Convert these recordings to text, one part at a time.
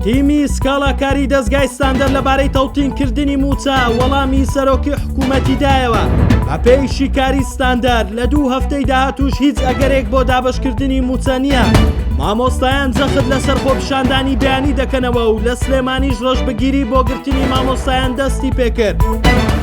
تیمی سکاڵاکاری دەستگای ستاندەر لەبارەی تەوتینکردنی موچە وەڵامی سەرۆکی حکوومەتی دایەوە. بەپێی شیکاری ستاندەر لە 2 هەفتەی داهاتوش هیچ ئەگەرێک بۆ دابەشکردنی موچە نییە. مامۆستایان جەخت لەسەر خۆپیشاندانی بەیانی دەکەنەوە و لە سلێمانیش ڕۆژبگیری بۆ گرتنی مامۆستایان دەستی پێکرد.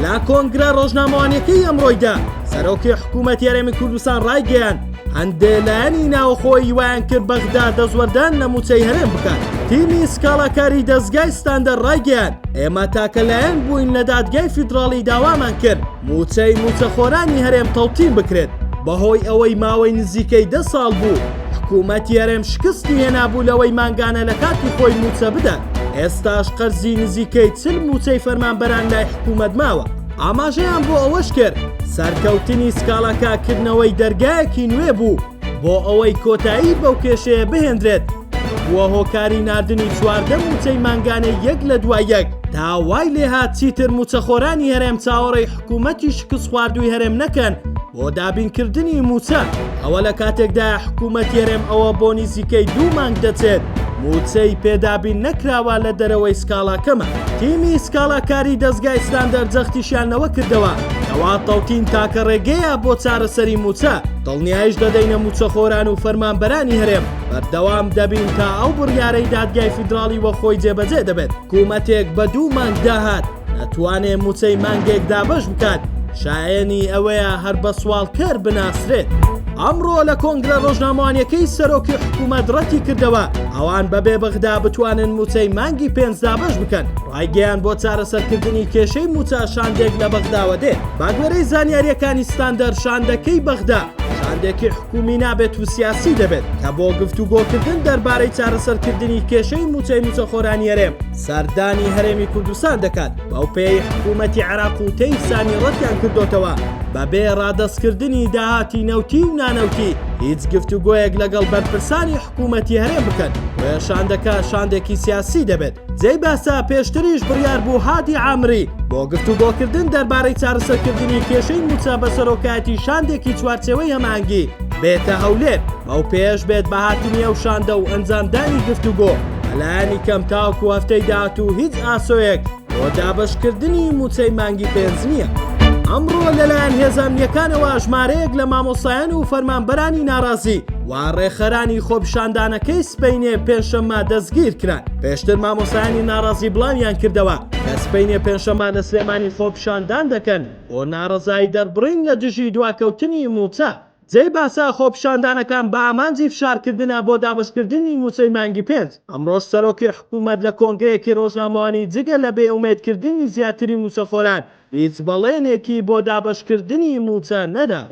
لە کۆنگرە ڕۆژنامەوانیەکەی ئەمڕۆیدا سەرۆکی حکوومەتی هەرێمی کوردستان ڕایگەیاند هەندێک لایەنی ناوخۆی وایان کرد بەغدا دەزوەردان لە موچەی هەرێم بکات. تیمی سکاڵاکاری دەستگای ستاندەر ڕایگەیاند ئێمە تاکە لایەن بووین لە دادگای فیدراڵی داوامان کرد موچەی موچەخۆرانی هەرێم تەوتین بکرێت. بەهۆی ئەوەی ماوەی نزیکەی 10 ساڵ بوو حکوومەتی هەرێم شکستی هێنابوو لەوەی مانگانە لە کاتی خۆی موچە بدات. ئێستاش قەرزی نزیکەی 40 موچەی فەرمانبەران لای حکوومەت ماوە. ئاماژەیان بۆ ئەوەش کرد سەرکەوتنی سکاڵاکاکردنەوەی دەرگایەکی نوێ بوو بۆ ئەوەی کۆتایی بەو کێشەیە بهێنرێت. بووە هۆکاری ناردنی 14 موچەی مانگانەی یەک لە دوای یەک تا وای لێهات چیتر موچەخۆرانی هەرێم چاوەڕێی حکوومەتی شکست خواردووی هەرێم نەکەن بۆ دابینکردنی موچە. ئەوە لە کاتێکدا حکوومەتی هەرێم ئەوە بۆ نزیکەی 2 مانگ دەچێت موچەی پێدابین نەکراوە لە دەرەوەی سکاڵاکەمە. تیمی سکاڵاکاری دەستگای ستاندەر جەختیشیانەوە کردەوە کەوا تەوتین تاکە ڕێگەیە بۆ چارەسەری موچە. دڵنیایش دەدەینە موچەخۆران و فەرمانبەرانی هەرێم بەردەوام دەبین تا ئەو بڕیارەی دادگای فیدراڵی وە خۆی جێبەجێ دەبێت. حکوومەتێک بە 2 مانگ داهات نەتوانێت موچەی مانگێک دابەش بکات شایەنی ئەوەیە هەر بە سوالکەر بناسرێت. ئەمڕۆ لە کۆنگرە ڕۆژنامەوانیەکەی سەرۆکی حکوومەت ڕەتی کردەوە ئەوان بەبێ بەغدا بتوانن موچەی مانگی 5 دابەش بکەن. ڕایگەیان بۆ چارەسەرکردنی کێشەی موچە شاندێک لە بەغداوە دێت. باگوێرەی زانیاریەکانی ستاندەر شاندەکەی بەغدا شاندێکی حکومی نابێت و سیاسی دەبێت کە بۆ گفتوگۆکردن دەربارەی چارەسەرکردنی کێشەی موچەی موچەخۆرانی هەرێم سەردانی هەرێمی کوردستان دەکات. بەو پێی حکوومەتی عێراق و تەیفسانی ڕەتیان کردوتەوە بەبێ ڕادەستکردنی داهاتی نەوتی و نانەوتی هیچ گفتوگۆیەک لەگەڵ بەرپرسانی حکوومەتی هەرێم بکەن. وێ شاندەکە شاندێکی سیاسی دەبێت. جێی باسا پێشتریش بڕیار بوو هادی عامری بۆ گفتوگۆکردن دەربارەی چارەسەرکردنی کێشەی موچە بە سەرۆکایەتی شاندێکی چوارچێوەی هەمانگی بێتە هەولێر. ئەو پێش بێت بە هاتنی ئەو شاندە و ئەنجامدانی گفتوگۆ لەلایەنی کەم تاوکو هەفتەی داهاتوو هیچ ئاسۆیەک بۆ دابەشکردنی موچەی مانگی 5 نییە. ئەمڕۆ لەلایەن هێزانیەکانەوە ژمارەیەک لە مامۆسایان و فەرمانبەرانی ناڕازی وا ڕێخەرانی خۆپیشاندانەکەی سبەینێ پێنجشەممە دەستگیر کران. پێشتر مامۆسایانی ناڕازی بڵاویان کردەوە کە سبەینێ پێنجشەممە لە سلێمانی خۆپیشاندان دەکەن بۆ ناڕزایی دەربڕین لە دژی دواکەوتنی موچە. جێی باسا خۆپیشاندانەکان بە ئامانجی فشارکردنە بۆ دابەشکردنی موچەی مانگی 5. ئەمڕۆ سەرۆکی حکوومەت لە کۆنگرەیەکی ڕۆژنامەوانی جگە لە بێئومێدکردنی زیاتری موچەخۆران هیچ بەڵێنێکی بۆ دابەشکردنی موچە نەدا.